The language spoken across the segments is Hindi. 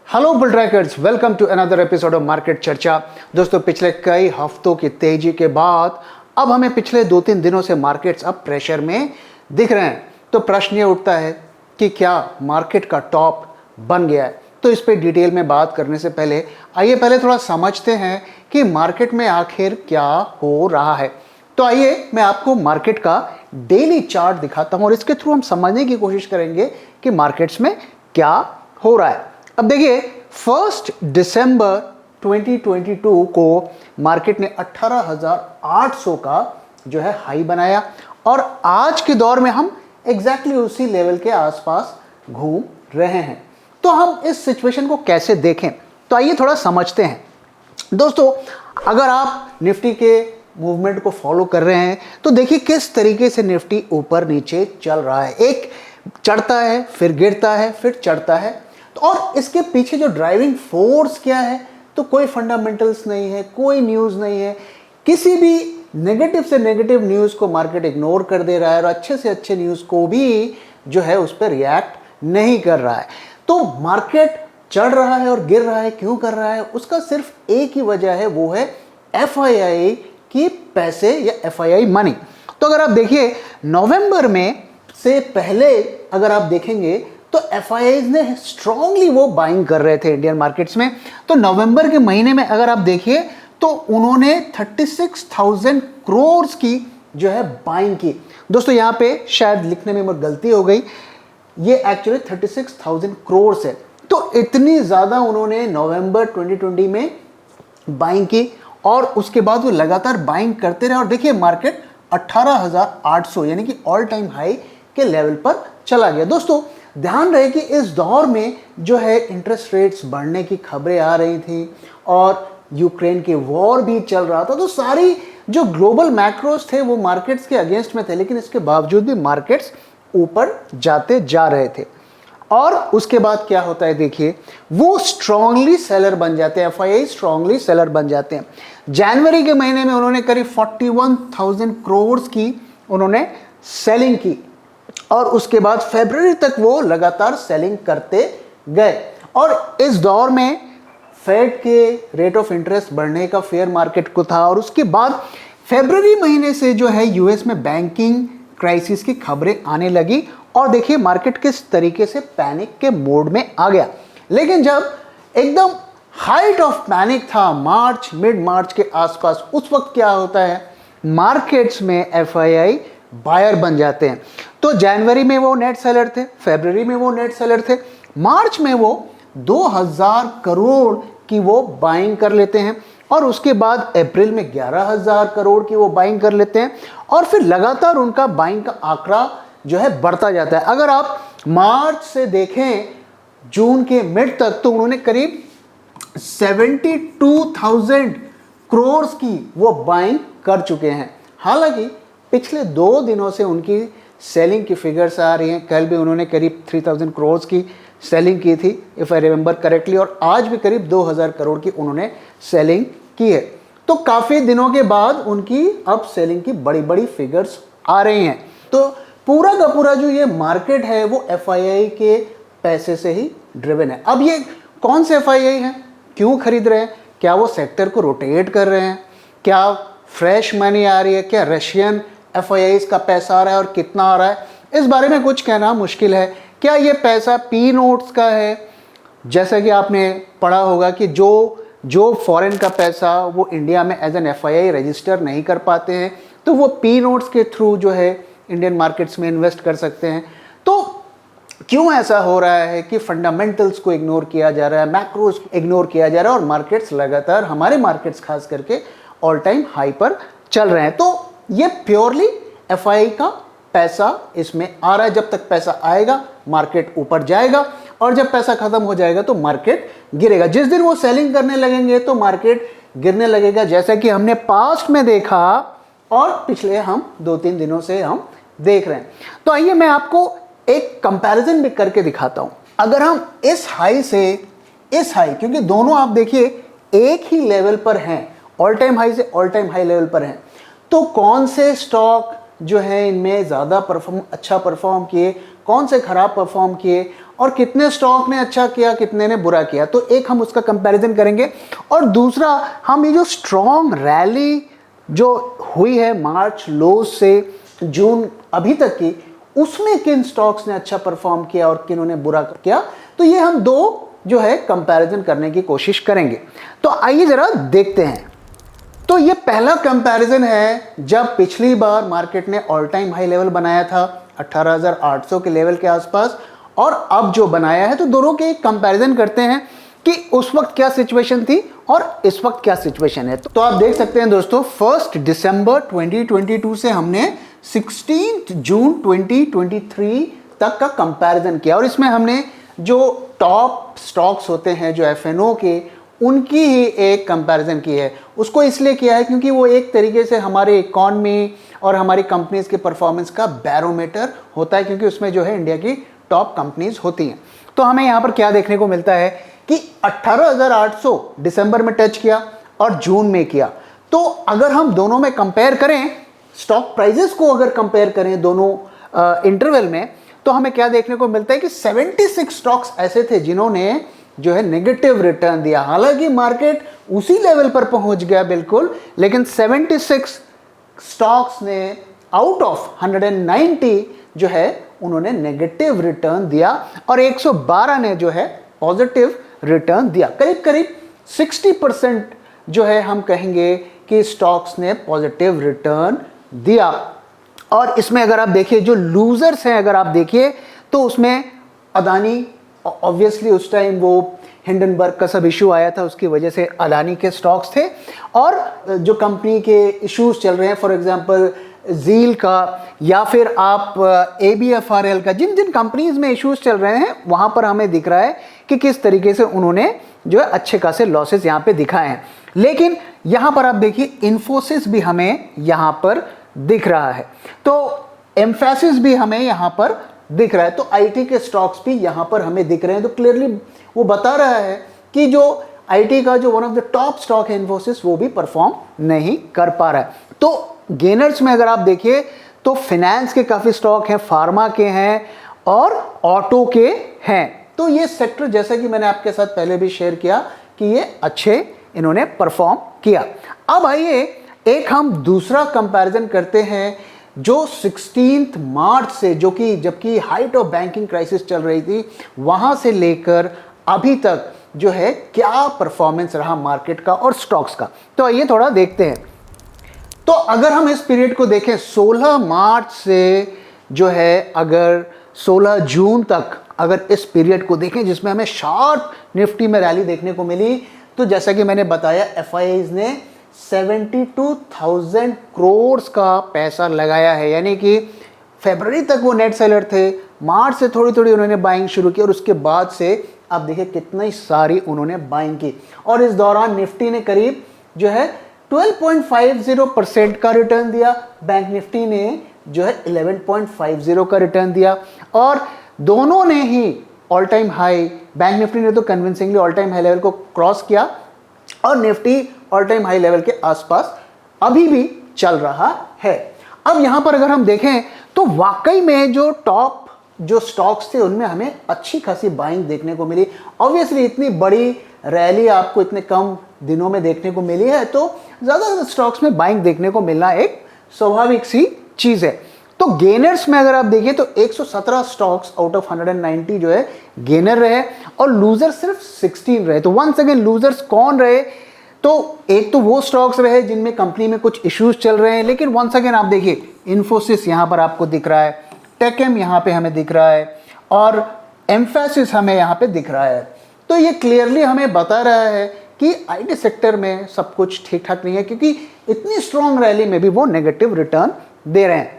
Hello bull trackers, welcome to another episode of market Charcha. दोस्तों, पिछले कई हफ्तों की तेजी के बाद अब हमें पिछले 2-3 दिनों से मार्केट्स अब प्रेशर में दिख रहे हैं। तो प्रश्न ये उठता है कि क्या मार्केट का टॉप बन गया है? तो इस पे डिटेल में बात करने से पहले आइए पहले थोड़ा समझते हैं कि मार्केट में आखिर क्या हो रहा है। तो आइए मैं आपको मार्केट का डेली चार्ट दिखाता हूं और इसके थ्रू हम समझने की कोशिश करेंगे कि मार्केट्स में क्या हो रहा है। अब देखिए, 1 दिसंबर 2022 को मार्केट ने 18,800 का जो है हाई बनाया और आज के दौर में हम एग्जैक्टली उसी लेवल के आसपास घूम रहे हैं। तो हम इस सिचुएशन को कैसे देखें, तो आइए थोड़ा समझते हैं। दोस्तों, अगर आप निफ्टी के मूवमेंट को फॉलो कर रहे हैं तो देखिए किस तरीके से निफ्टी ऊपर नीचे चल रहा है। एक चढ़ता है, फिर गिरता है, फिर चढ़ता है। और इसके पीछे जो ड्राइविंग फोर्स क्या है, तो कोई फंडामेंटल्स नहीं है, कोई न्यूज़ नहीं है। किसी भी नेगेटिव से नेगेटिव न्यूज़ को मार्केट इग्नोर कर दे रहा है और अच्छे से अच्छे न्यूज़ को भी जो है उस पर रिएक्ट नहीं कर रहा है। तो मार्केट चढ़ रहा है और गिर रहा है, क्यों कर रहा है? उसका सिर्फ एक ही वजह है, वो है FII की पैसे या FII मनी। तो अगर आप देखिए, नवंबर में से पहले अगर आप देखेंगे तो FIIs ने स्ट्रांगली वो बाइंग कर रहे थे इंडियन मार्केट्स में। तो नवंबर के महीने में अगर आप देखिए तो उन्होंने 36,000 करोड़ की जो है बाइंग की। दोस्तों, यहाँ पे शायद लिखने में मुझे गलती हो गई, ये एक्चुअली 36,000 करोड़ है। तो इतनी ज़्यादा उन्होंने नवंबर 2020 में बाइंग की और उसके बाद वो लगातार बाइंग करते रहे और देखिए मार्केट 18,800 यानी कि ऑल टाइम हाई के लेवल पर चला गया। दोस्तों, ध्यान रहे कि इस दौर में जो है इंटरेस्ट रेट्स बढ़ने की खबरें आ रही थी और यूक्रेन के वॉर भी चल रहा था। तो सारी जो ग्लोबल मैक्रोस थे वो मार्केट्स के अगेंस्ट में थे, लेकिन इसके बावजूद भी मार्केट्स ऊपर जाते जा रहे थे। और उसके बाद क्या होता है, देखिए वो स्ट्रांगली सेलर बन जाते हैं, FII स्ट्रांगली सेलर बन जाते हैं। जनवरी के महीने में उन्होंने करीब 41,000 करोड़ की उन्होंने सेलिंग की और उसके बाद फरवरी तक वो लगातार सेलिंग करते गए। और इस दौर में फेड के रेट ऑफ इंटरेस्ट बढ़ने का फेयर मार्केट को था और उसके बाद फरवरी महीने से जो है यूएस में बैंकिंग क्राइसिस की खबरें आने लगी और देखिए मार्केट किस तरीके से पैनिक के मोड में आ गया। लेकिन जब एकदम हाइट ऑफ पैनिक था मिड मार्च के आसपास, उस वक्त क्या होता है, मार्केट्स में FII बायर बन जाते हैं। तो जनवरी में वो नेट सेलर थे, फरवरी में वो नेट सेलर थे, मार्च में वो 2,000 करोड़ की वो बाइंग कर लेते हैं और उसके बाद अप्रैल में 11,000 करोड़ की वो बाइंग कर लेते हैं और फिर लगातार उनका बाइंग का आंकड़ा जो है बढ़ता जाता है। अगर आप मार्च से देखें जून के मिड तक तो उन्होंने करीब 72,000 करोड़ की वो बाइंग कर चुके हैं। हालांकि पिछले 2 दिनों से उनकी सेलिंग की फिगर्स आ रही हैं। कल भी उन्होंने करीब 3,000 करोड़ की सेलिंग की थी, इफ़ आई रिमेंबर करेक्टली, और आज भी करीब 2,000 करोड़ की उन्होंने सेलिंग की है। तो काफ़ी दिनों के बाद उनकी अब सेलिंग की बड़ी बड़ी फिगर्स आ रही हैं। तो पूरा का पूरा जो ये मार्केट है वो FII के पैसे से ही ड्रिवन है। अब ये कौन से FII हैं, क्यों खरीद रहे हैं? क्या वो सेक्टर को रोटेट कर रहे हैं? क्या फ्रेश मनी आ रही है? क्या रशियन FIIs का पैसा आ रहा है और कितना आ रहा है? इस बारे में कुछ कहना मुश्किल है। क्या ये पैसा P नोट्स का है? जैसा कि आपने पढ़ा होगा कि जो फॉरेन का पैसा वो इंडिया में एज एन FII रजिस्टर नहीं कर पाते हैं तो वो P नोट्स के थ्रू जो है इंडियन मार्केट्स में इन्वेस्ट कर सकते हैं। तो क्यों ऐसा हो रहा है कि फंडामेंटल्स को इग्नोर किया जा रहा है, मैक्रोस को इग्नोर किया जा रहा है और मार्केट्स लगातार, हमारे मार्केट्स खास करके ऑल टाइम हाई पर चल रहे हैं? तो ये प्योरली FII का पैसा इसमें आ रहा है। जब तक पैसा आएगा मार्केट ऊपर जाएगा और जब पैसा खत्म हो जाएगा तो मार्केट गिरेगा। जिस दिन वो सेलिंग करने लगेंगे तो मार्केट गिरने लगेगा, जैसा कि हमने पास्ट में देखा और पिछले हम 2-3 दिनों से हम देख रहे हैं। तो आइए मैं आपको एक कंपैरिजन भी करके दिखाता हूं। अगर हम इस हाई से इस हाई, क्योंकि दोनों आप देखिए एक ही लेवल पर हैं, ऑल टाइम हाई से ऑल टाइम हाई लेवल पर हैं, तो कौन से स्टॉक जो है इनमें ज़्यादा अच्छा परफॉर्म किए, कौन से खराब परफॉर्म किए और कितने स्टॉक ने अच्छा किया, कितने ने बुरा किया। तो एक हम उसका कंपैरिजन करेंगे, और दूसरा हम ये जो स्ट्रॉन्ग रैली जो हुई है मार्च लो से जून अभी तक की, उसमें किन स्टॉक्स ने अच्छा परफॉर्म किया और किन्होंने बुरा किया, तो ये हम दो जो है कंपैरिजन करने की कोशिश करेंगे। तो आइए जरा देखते हैं। तो ये पहला कंपैरिजन है जब पिछली बार मार्केट ने ऑल टाइम हाई लेवल बनाया था 18,800 के लेवल के आसपास, और अब जो बनाया है, तो दोनों के कंपैरिजन करते हैं कि उस वक्त क्या सिचुएशन थी और इस वक्त क्या सिचुएशन है। तो आप देख सकते हैं दोस्तों, 1 दिसंबर 2022 से हमने 16 जून 2023 तक का कंपैरिजन किया, और इसमें हमने जो टॉप स्टॉक्स होते हैं जो एफएनओ के, उनकी ही एक कंपैरिजन की है। उसको इसलिए किया है क्योंकि वो एक तरीके से हमारे इकॉनमी और हमारी कंपनीज के परफॉर्मेंस का बैरोमीटर होता है, क्योंकि उसमें जो है इंडिया की टॉप कंपनीज होती हैं। तो हमें यहाँ पर क्या देखने को मिलता है कि 18,800 दिसंबर में टच किया और जून में किया। तो अगर हम दोनों में कंपेयर करें, स्टॉक प्राइजेस को अगर कंपेयर करें दोनों इंटरवल में, तो हमें क्या देखने को मिलता है कि 76 स्टॉक्स ऐसे थे जिन्होंने जो है नेगेटिव रिटर्न दिया। हालांकि मार्केट उसी लेवल पर पहुंच गया बिल्कुल, लेकिन 76 स्टॉक्स ने आउट ऑफ 190 जो है उन्होंने नेगेटिव रिटर्न दिया, और 112 ने जो है पॉजिटिव रिटर्न दिया। करीब करीब 60% जो है हम कहेंगे कि स्टॉक्स ने पॉजिटिव रिटर्न दिया। और इसमें अगर आप देखिए जो लूजर्स हैं, अगर आप देखिए तो उसमें अदानी, ऑब्वियसली उस टाइम वो हिंडनबर्ग का सब इशू आया था, उसकी वजह से अदानी के स्टॉक्स थे। और जो कंपनी के इश्यूज चल रहे हैं, फॉर एग्जांपल जील का, या फिर आप ABFRL का, जिन जिन कंपनीज में इश्यूज चल रहे हैं, वहां पर हमें दिख रहा है कि किस तरीके से उन्होंने जो है अच्छे खासे लॉसेस यहाँ पे दिखाए हैं। लेकिन यहाँ पर आप देखिए इन्फोसिस भी हमें यहाँ पर दिख रहा है, तो एम्फेसिस भी हमें यहाँ पर दिख रहा है, तो IT के स्टॉक्स भी यहाँ पर हमें दिख रहे हैं। तो क्लियरली वो बता रहा है कि जो IT का जो one of the top stock है इन्फोसिस, वो भी परफॉर्म नहीं कर पा रहा है। तो गेनर्स में अगर आप देखिए तो फिनेंस के काफ़ी स्टॉक हैं, फार्मा के हैं और ऑटो के हैं। तो ये सेक्टर, जैसा कि मैंने आपके साथ पहले भी शेयर किया, कि ये अच्छे इन्होंने परफॉर्म किया। अब आइए एक हम दूसरा कंपैरिजन करते हैं, जो 16 मार्च से, जो कि जबकि हाइट ऑफ बैंकिंग क्राइसिस चल रही थी, वहां से लेकर अभी तक जो है क्या परफॉर्मेंस रहा मार्केट का और स्टॉक्स का। तो आइए थोड़ा देखते हैं। तो अगर हम इस पीरियड को देखें 16 मार्च से जो है अगर 16 जून तक अगर इस पीरियड को देखें, जिसमें हमें शार्प निफ्टी में रैली देखने को मिली, तो जैसा कि मैंने बताया FIIs ने 72,000 करोड़ का पैसा लगाया है, यानी कि फरवरी तक वो नेट सेलर थे, मार्च से थोड़ी थोड़ी उन्होंने बाइंग शुरू की, और उसके बाद से आप देखिए कितनी सारी उन्होंने बाइंग की। और इस दौरान निफ्टी ने करीब जो है 12.50% का रिटर्न दिया, बैंक निफ्टी ने जो है 11.50 का रिटर्न दिया, और दोनों ने ही all time high, bank Nifty ने तो convincingly all time high level को क्रॉस किया, और Nifty all time high level के आसपास अभी भी चल रहा है। अब यहां पर अगर हम देखें तो वाकई में जो टॉप जो स्टॉक्स थे उनमें हमें अच्छी खासी बाइंग देखने को मिली। ऑब्वियसली इतनी बड़ी रैली आपको इतने कम दिनों में देखने को मिली है, तो ज़्यादा स्टॉक्स में बाइंग देखने को मिलना एक स्वाभाविक सी चीज़ है। तो गेनर्स में अगर आप देखिए तो 117 स्टॉक्स आउट ऑफ 190 जो है गेनर रहे, और लूजर सिर्फ 16 रहे। तो वंस अगेन लूजर्स कौन रहे? तो एक तो वो स्टॉक्स रहे जिनमें कंपनी में कुछ इश्यूज चल रहे हैं, लेकिन वंस अगेन आप देखिए इन्फोसिस यहाँ पर आपको दिख रहा है, टेकएम यहाँ पे हमें दिख रहा है, और एम्फेसिस हमें यहाँ पे दिख रहा है। तो ये क्लियरली हमें बता रहा है कि IT सेक्टर में सब कुछ ठीक ठाक नहीं है, क्योंकि इतनी स्ट्रॉन्ग रैली में भी वो नेगेटिव रिटर्न दे रहे हैं।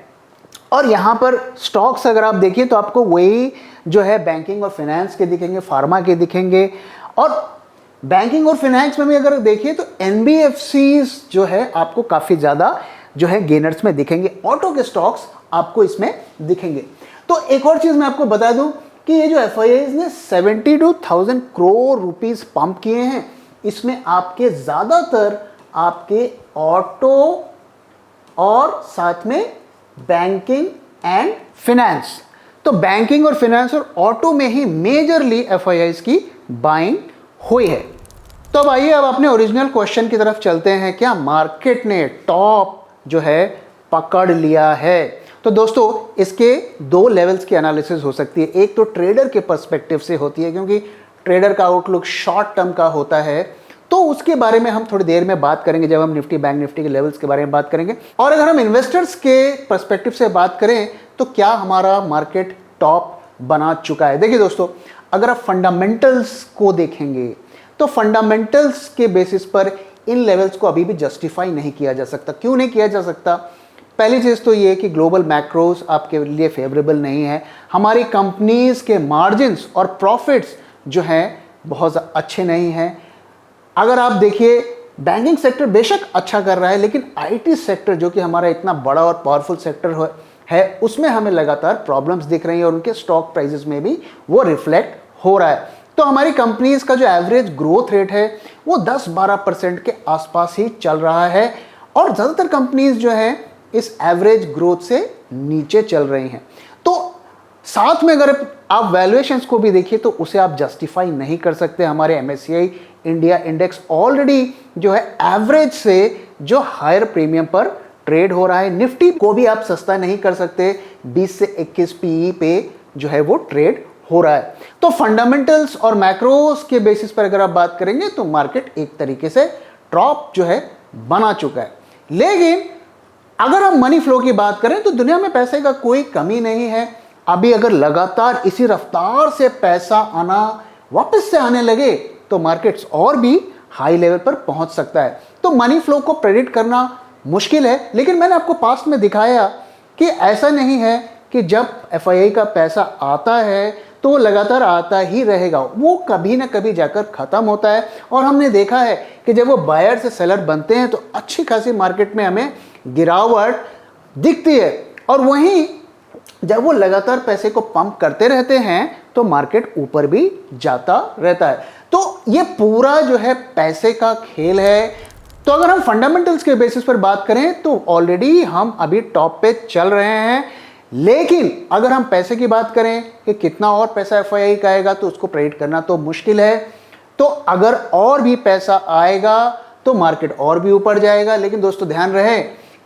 और यहाँ पर स्टॉक्स अगर आप देखिए तो आपको वही जो है बैंकिंग और फाइनेंस के दिखेंगे, फार्मा के दिखेंगे, और बैंकिंग और फाइनेंस में भी अगर देखिए तो NBFCs जो है आपको काफ़ी ज़्यादा जो है गेनर्स में दिखेंगे, ऑटो के स्टॉक्स आपको इसमें दिखेंगे। तो एक और चीज़ मैं आपको बता दूं कि ये जो FIIs ने 72,000 करोड़ रुपीस पंप किए हैं, इसमें आपके ज़्यादातर आपके ऑटो और साथ में बैंकिंग एंड फिनेंस, तो बैंकिंग और फाइनेंस और ऑटो में ही मेजरली एफआईआईज की बाइंग हुई है। तो अब आइए अब अपने ओरिजिनल क्वेश्चन की तरफ चलते हैं, क्या मार्केट ने टॉप जो है पकड़ लिया है? तो दोस्तों इसके दो लेवल्स की एनालिसिस हो सकती है। एक तो ट्रेडर के पर्सपेक्टिव से होती है, क्योंकि ट्रेडर का आउटलुक शॉर्ट टर्म का होता है, तो उसके बारे में हम थोड़ी देर में बात करेंगे जब हम निफ्टी बैंक निफ्टी के लेवल्स के बारे में बात करेंगे। और अगर हम इन्वेस्टर्स के पर्सपेक्टिव से बात करें तो क्या हमारा मार्केट टॉप बना चुका है? देखिए दोस्तों, अगर आप फंडामेंटल्स को देखेंगे तो फंडामेंटल्स के बेसिस पर इन लेवल्स को अभी भी जस्टिफाई नहीं किया जा सकता। क्यों नहीं किया जा सकता? पहली चीज़ तो ये कि ग्लोबल मैक्रोस आपके लिए फेवरेबल नहीं है। हमारी कंपनीज के मार्जिन्स और प्रॉफिट्स जो हैं बहुत अच्छे नहीं हैं। अगर आप देखिए, बैंकिंग सेक्टर बेशक अच्छा कर रहा है, लेकिन आईटी सेक्टर जो कि हमारा इतना बड़ा और पावरफुल सेक्टर है, उसमें हमें लगातार प्रॉब्लम्स दिख रही हैं और उनके स्टॉक प्राइसेस में भी वो रिफ्लेक्ट हो रहा है। तो हमारी कंपनीज का जो एवरेज ग्रोथ रेट है वो 10-12% के आसपास ही चल रहा है, और ज़्यादातर कंपनीज जो है इस एवरेज ग्रोथ से नीचे चल रही हैं। तो साथ में अगर आप वैल्यूएशंस को भी देखिए तो उसे आप जस्टिफाई नहीं कर सकते। हमारे एमएससीआई इंडिया इंडेक्स ऑलरेडी जो है एवरेज से जो हायर प्रीमियम पर ट्रेड हो रहा है। निफ्टी को भी आप सस्ता नहीं कर सकते, 20 से 21 पीई पे जो है वो ट्रेड हो रहा है। तो फंडामेंटल्स और मैक्रोस के बेसिस पर अगर आप बात करेंगे तो मार्केट एक तरीके से टॉप जो है बना चुका है। लेकिन अगर हम मनी फ्लो की बात करें तो दुनिया में पैसे का कोई कमी नहीं है। अभी अगर लगातार इसी रफ्तार से पैसा आना वापस से आने लगे तो मार्केट्स और भी हाई लेवल पर पहुंच सकता है। तो मनी फ्लो को प्रेडिक्ट करना मुश्किल है, लेकिन मैंने आपको पास्ट में दिखाया कि ऐसा नहीं है कि जब एफआईआई का पैसा आता है तो वो लगातार आता ही रहेगा, वो कभी ना कभी जाकर ख़त्म होता है। और हमने देखा है कि जब वो बायर से सेलर बनते हैं तो अच्छी खासी मार्केट में हमें गिरावट दिखती है, और वहीं जब वो लगातार पैसे को पंप करते रहते हैं तो मार्केट ऊपर भी जाता रहता है। तो ये पूरा जो है पैसे का खेल है। तो अगर हम फंडामेंटल्स के बेसिस पर बात करें तो ऑलरेडी हम अभी टॉप पे चल रहे हैं, लेकिन अगर हम पैसे की बात करें कि कितना और पैसा एफआईआई का आएगा तो उसको प्रेडिक्ट करना तो मुश्किल है। तो अगर और भी पैसा आएगा तो मार्केट और भी ऊपर जाएगा। लेकिन दोस्तों ध्यान रहे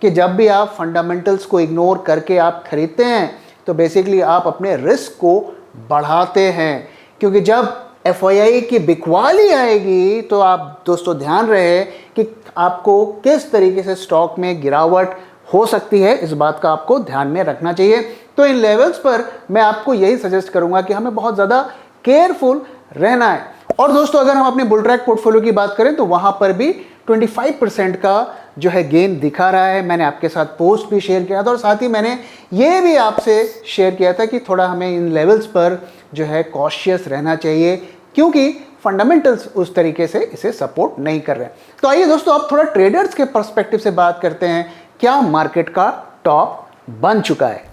कि जब भी आप फंडामेंटल्स को इग्नोर करके आप खरीदते हैं तो बेसिकली आप अपने रिस्क को बढ़ाते हैं, क्योंकि जब एफआईआई की बिकवाली आएगी तो आप दोस्तों ध्यान रहे कि आपको किस तरीके से स्टॉक में गिरावट हो सकती है, इस बात का आपको ध्यान में रखना चाहिए। तो इन लेवल्स पर मैं आपको यही सजेस्ट करूंगा कि हमें बहुत ज़्यादा केयरफुल रहना है। और दोस्तों अगर हम अपने बुल ट्रैक पोर्टफोलियो की बात करें तो वहाँ पर भी 25% का जो है गेन दिखा रहा है। मैंने आपके साथ पोस्ट भी शेयर किया था, और साथ ही मैंने ये भी आपसे शेयर किया था कि थोड़ा हमें इन लेवल्स पर जो है कॉशियस रहना चाहिए, क्योंकि फंडामेंटल्स उस तरीके से इसे सपोर्ट नहीं कर रहे हैं। तो आइए दोस्तों अब थोड़ा ट्रेडर्स के पर्सपेक्टिव से बात करते हैं, क्या मार्केट का टॉप बन चुका है?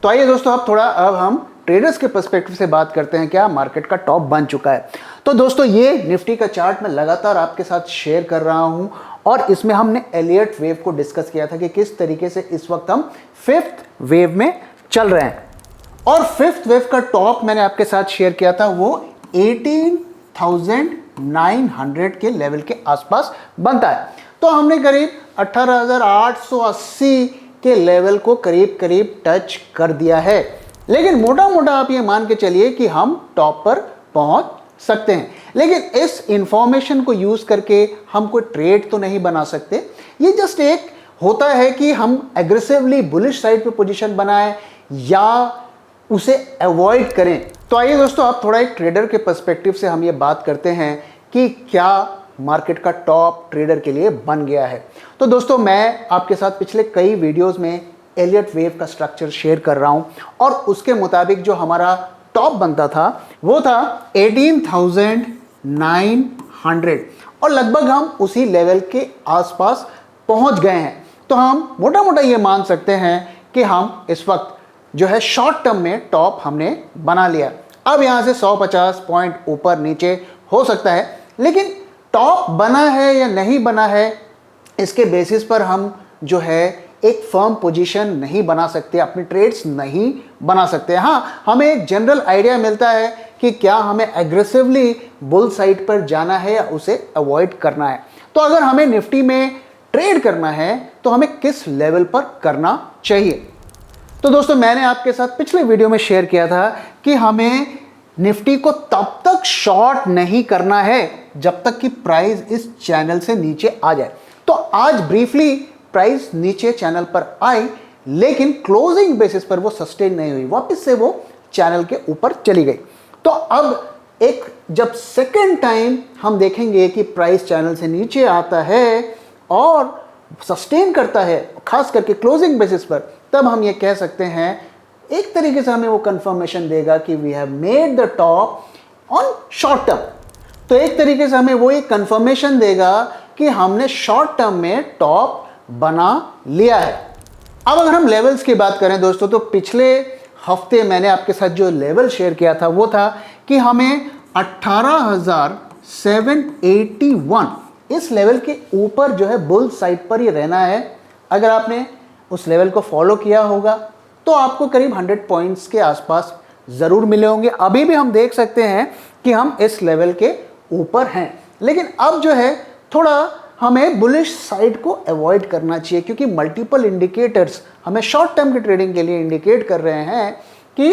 तो आइए दोस्तों अब हम ट्रेडर्स के पर्सपेक्टिव से बात करते हैं, क्या मार्केट का टॉप बन चुका है? तो दोस्तों ये निफ्टी का चार्ट मैं लगातार आपके साथ शेयर कर रहा हूं, और इसमें हमने एलियट वेव को डिस्कस किया था कि किस तरीके से इस वक्त हम 5th वेव में चल रहे हैं। और 5th वेव का टॉप मैंने आपके साथ शेयर किया था, वो 18,900 के लेवल के आसपास बनता है। तो हमने करीब 18,880 के लेवल को करीब करीब टच कर दिया है। लेकिन मोटा मोटा आप ये मान के चलिए कि हम टॉप पर पहुंच सकते हैं, लेकिन इस इंफॉर्मेशन को यूज करके हम कोई ट्रेड तो नहीं बना सकते। ये जस्ट एक होता है कि हम एग्रेसिवली बुलिश साइड पे पोजीशन बनाएं या उसे अवॉइड करें। तो आइए दोस्तों आप थोड़ा एक ट्रेडर के पर्सपेक्टिव से हम ये बात करते हैं कि क्या मार्केट का टॉप ट्रेडर के लिए बन गया है। तो दोस्तों मैं आपके साथ पिछले कई वीडियोस में एलियट वेव का स्ट्रक्चर शेयर कर रहा हूं, और उसके मुताबिक जो हमारा टॉप बनता था वो था 18,900, और लगभग हम उसी लेवल के आसपास पहुंच गए हैं। तो हम मोटा मोटा ये मान सकते हैं कि हम इस वक्त जो है शॉर्ट टर्म में टॉप हमने बना लिया। अब यहाँ से 150 पॉइंट ऊपर नीचे हो सकता है, लेकिन टॉप बना है या नहीं बना है इसके बेसिस पर हम जो है एक फर्म पोजीशन नहीं बना सकते, अपनी ट्रेड्स नहीं बना सकते। हाँ, हमें एक जनरल आइडिया मिलता है कि क्या हमें एग्रेसिवली बुल साइड पर जाना है या उसे अवॉइड करना है। तो अगर हमें निफ्टी में ट्रेड करना है तो हमें किस लेवल पर करना चाहिए। तो दोस्तों, मैंने आपके साथ पिछले वीडियो में शेयर किया था कि हमें निफ्टी को तब तक शॉर्ट नहीं करना है जब तक कि प्राइस इस चैनल से नीचे आ जाए। तो आज ब्रीफली प्राइस नीचे चैनल पर आई, लेकिन क्लोजिंग बेसिस पर वो सस्टेन नहीं हुई, वापस से वो चैनल के ऊपर चली गई। तो अब एक जब सेकेंड टाइम हम देखेंगे कि प्राइस चैनल से नीचे आता है और सस्टेन करता है, खास करके क्लोजिंग बेसिस पर, तब हम ये कह सकते हैं, एक तरीके से हमें वो कंफर्मेशन देगा कि we have made the top on short term. तो एक तरीके से हमें वो एक कंफर्मेशन देगा कि हमने शॉर्ट टर्म में टॉप बना लिया है। अब अगर हम लेवल्स की बात करें दोस्तों, तो पिछले हफ्ते मैंने आपके साथ जो लेवल शेयर किया था वो था कि हमें 18,781 इस लेवल के ऊपर जो है बुल साइड पर ही रहना है। अगर आपने उस लेवल को फॉलो किया होगा तो आपको करीब 100 पॉइंट्स के आसपास ज़रूर मिले होंगे। अभी भी हम देख सकते हैं कि हम इस लेवल के ऊपर हैं, लेकिन अब जो है थोड़ा हमें बुलिश साइड को अवॉइड करना चाहिए, क्योंकि मल्टीपल इंडिकेटर्स हमें शॉर्ट टर्म की ट्रेडिंग के लिए इंडिकेट कर रहे हैं कि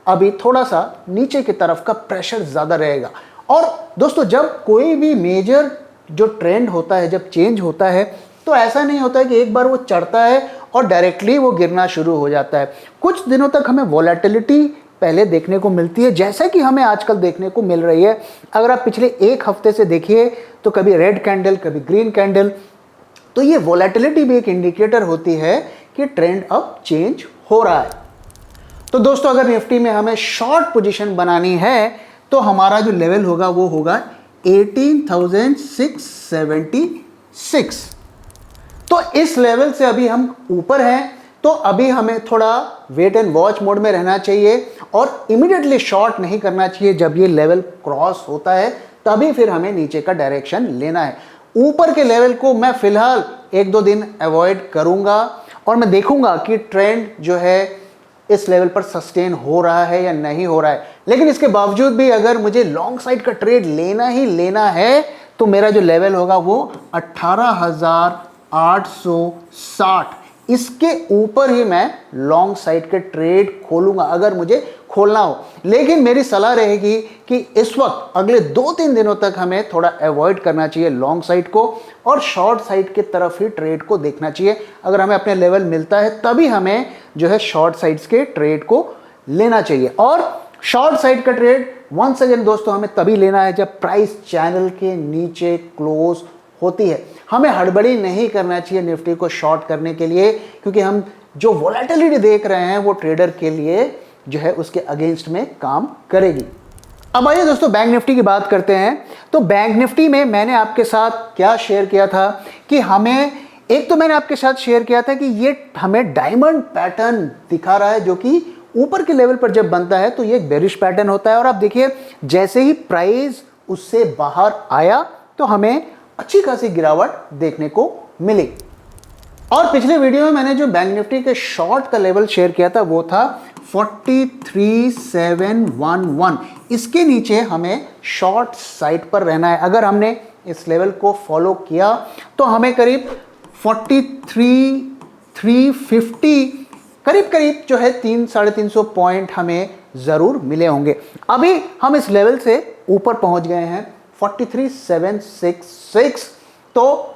अभी थोड़ा सा नीचे की तरफ का प्रेशर ज़्यादा रहेगा। और दोस्तों, जब कोई भी मेजर जो ट्रेंड होता है, जब चेंज होता है, तो ऐसा नहीं होता है कि एक बार वो चढ़ता है और डायरेक्टली वो गिरना शुरू हो जाता है। कुछ दिनों तक हमें वॉलेटिलिटी पहले देखने को मिलती है, जैसा कि हमें आजकल देखने को मिल रही है। अगर आप पिछले एक हफ्ते से देखिए तो कभी रेड कैंडल, कभी ग्रीन कैंडल, तो ये वॉलेटिलिटी भी एक इंडिकेटर होती है कि ट्रेंड अब चेंज हो रहा है। तो दोस्तों, अगर निफ्टी में हमें शॉर्ट पोजीशन बनानी है तो हमारा जो लेवल होगा वो होगा 18,676। तो इस लेवल से अभी हम ऊपर हैं, तो अभी हमें थोड़ा वेट एंड वॉच मोड में रहना चाहिए और इमीडिएटली शॉर्ट नहीं करना चाहिए। जब ये लेवल क्रॉस होता है तभी फिर हमें नीचे का डायरेक्शन लेना है। ऊपर के लेवल को मैं फिलहाल 1-2 दिन अवॉइड करूंगा और मैं देखूंगा कि ट्रेंड जो है इस लेवल पर सस्टेन हो रहा है या नहीं हो रहा है। लेकिन इसके बावजूद भी अगर मुझे लॉन्ग साइड का ट्रेड लेना ही लेना है तो मेरा जो लेवल होगा वो 18,860, इसके ऊपर ही मैं लॉन्ग साइड के ट्रेड खोलूंगा अगर मुझे खोलना हो। लेकिन मेरी सलाह रहेगी कि इस वक्त अगले 2-3 दिनों तक हमें थोड़ा अवॉइड करना चाहिए लॉन्ग साइड को और शॉर्ट साइड की तरफ ही ट्रेड को देखना चाहिए। अगर हमें अपने लेवल मिलता है तभी हमें जो है शॉर्ट साइड्स के ट्रेड को लेना चाहिए। और शॉर्ट साइड का ट्रेड वंस अगेन दोस्तों हमें तभी लेना है जब प्राइस चैनल के नीचे क्लोज होती है। हमें हड़बड़ी नहीं करना चाहिए निफ्टी को शॉर्ट करने के लिए, क्योंकि हम जो वोलेटिलिटी देख रहे हैं वो ट्रेडर के लिए जो है उसके अगेंस्ट में काम करेगी। अब आइए दोस्तों बैंक निफ्टी की बात करते हैं। तो बैंक निफ्टी में मैंने आपके साथ क्या शेयर किया था कि हमें, एक तो मैंने आपके साथ शेयर किया था कि ये हमें डायमंड पैटर्न दिखा रहा है, जो कि ऊपर के लेवल पर जब बनता है तो ये एक बेरिश पैटर्न होता है। और आप देखिए जैसे ही प्राइस उससे बाहर आया तो हमें अच्छी खासी गिरावट देखने को मिली। और पिछले वीडियो में मैंने जो बैंक निफ्टी के शॉर्ट का लेवल शेयर किया था वो था 43,711। इसके नीचे हमें शॉर्ट साइड पर रहना है। अगर हमने इस लेवल को फॉलो किया तो हमें करीब 43,350 करीब जो है 300-350 पॉइंट हमें ज़रूर मिले होंगे। अभी हम इस लेवल से ऊपर पहुंच गए हैं 43,766। तो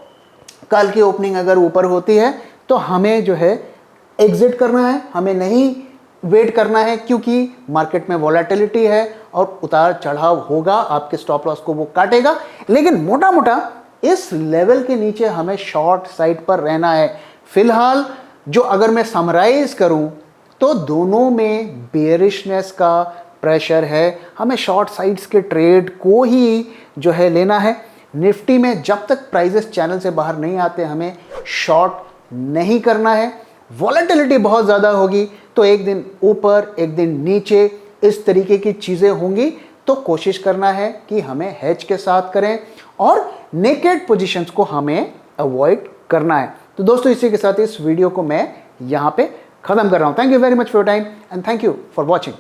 कल की ओपनिंग अगर ऊपर होती है तो हमें जो है एग्जिट करना है, हमें नहीं वेट करना है, क्योंकि मार्केट में वॉलेटिलिटी है और उतार चढ़ाव होगा, आपके स्टॉप लॉस को वो काटेगा। लेकिन मोटा मोटा इस लेवल के नीचे हमें शॉर्ट साइड पर रहना है। फिलहाल जो अगर मैं समराइज करूं तो दोनों में बेयरिशनेस का प्रेशर है, हमें शॉर्ट साइड्स के ट्रेड को ही जो है लेना है। निफ्टी में जब तक प्राइजेस चैनल से बाहर नहीं आते हमें शॉर्ट नहीं करना है। वॉलेटिलिटी बहुत ज़्यादा होगी तो एक दिन ऊपर एक दिन नीचे इस तरीके की चीज़ें होंगी, तो कोशिश करना है कि हमें हेज के साथ करें और नेकेड पोजीशंस को हमें अवॉइड करना है। तो दोस्तों इसी के साथ इस वीडियो को मैं यहाँ पे ख़त्म कर रहा हूँ। Thank you very much for your time and thank you for watching.